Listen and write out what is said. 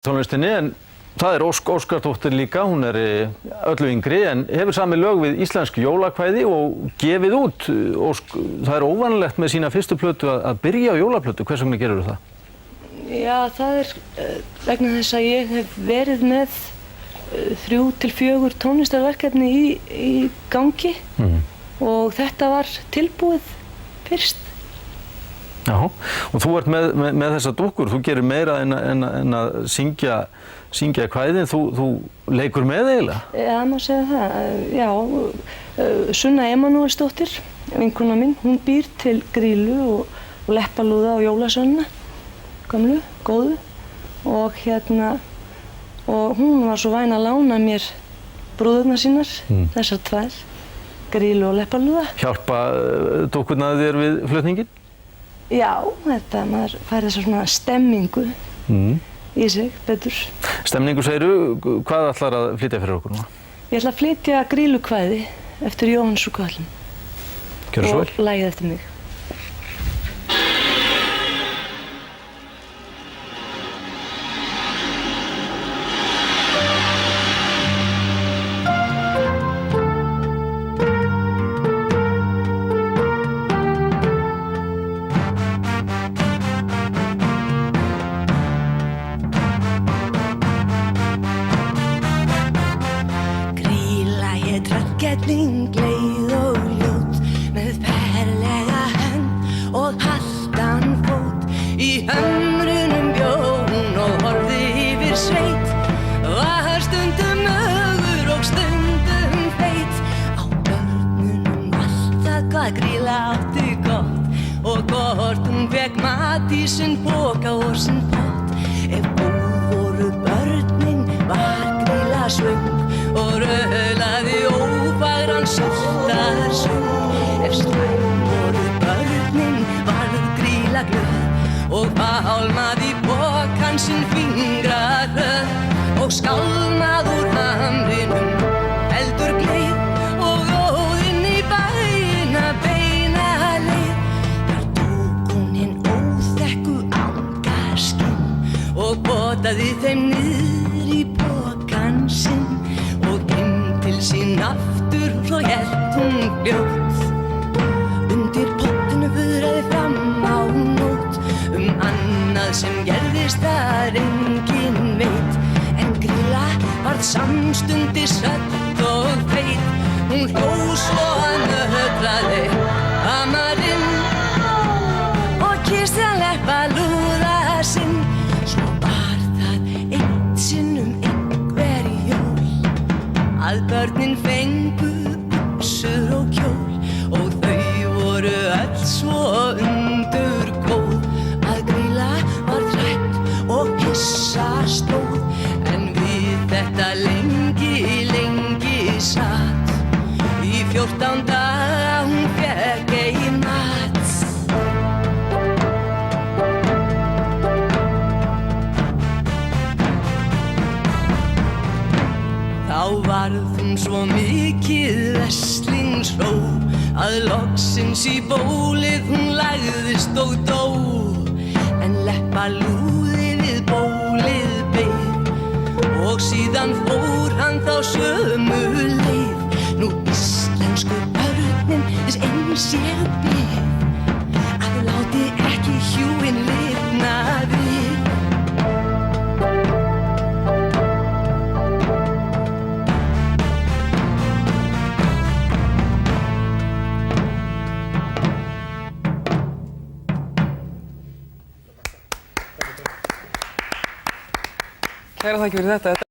tónlistinni, en það Ósk Óskarsdóttir líka, hún öllu yngri en hefur samið lög við íslensk jólakvæði og gefið út. Ósk, það óvanalegt með sína fyrstu plötu að byrja á jólaplötu. Hvers vegna gerur það? Já, það vegna þess að ég hef verið með 3 til 4 tónlistarverkefni í gangi og þetta var tilbúið fyrst. Já, og þú ert með þessar dúkkur, þú gerir meira en að syngja kvæðin, þú leikur með eiginlega? Já, það má segja það. Já, Sunna Emanúelsdóttir, vinkona mín, hún býr til Grýlu og Leppalúða og Jólasveinana, gömlu, góðu, og hún var svo væn að lána mér brúðurnar sínar, þessar 2, Grýlu og Leppalúða. Hjálpa dúkkurnar þér við flutninginn? Já, maður fær þessa svona stemmingu í sig, betur. Stemningu segirðu, hvað ætlar að flytja fyrir okkur núna? Ég ætla að flytja Grýlukvæði eftir Jóhannes úr Köllum. Gjörðu svo vel. Og lagið eftir mig. Tröllkerling, leið og ljót, með ferlega hönd og haltan fót. Í hömrunum bjó hún og horfði yfir sveit, var stundum mögur og stundum feit. Á börnunum alltaf hvað Grýla átti gott og hvort hún fékk mat í sinn poka og sinn pott. Ef góð voru börnin var Grýla svöng og rölaði ófagran sultarsöng. Ef slæm voru börnin varð Grýla glöð og fálmaði pokann sinn fingraröð og skálmað úr hamrinum eldur gleið og óð inn í bæina beina leið. Þar tók hún hinn óþekku angarskinn og potaði þeim niður í pokann sinn og inn til sín aftur, svo hélt hún fljótt. Undir pottinu fuðraði fram á nótt, annað sem gerðist þar enginn veit. En Grýla varð samstundis hött og feit, hún hló svo að nötraði hamarinn og kyssti hann Leppalúða sinn. Svo var það eitt sinnum einhver jól að börnin fengu buxur og kjól og þau voru öll svo undurgóð að Grýla var þrætt og hissa stóð. En við þetta lengi satt, í 14 daga hún fékk ei mat. Þá varð hún svo mikið verslingshró að loksins í bólið hún lagðist og dó. En Leppalúði við bólið beið og síðan fór hann þá sömu leið. Nú íslensku börnin þess eins ég bið að þau láti ekki hjúin lifna við. Kæra þakkir fyrir þetta.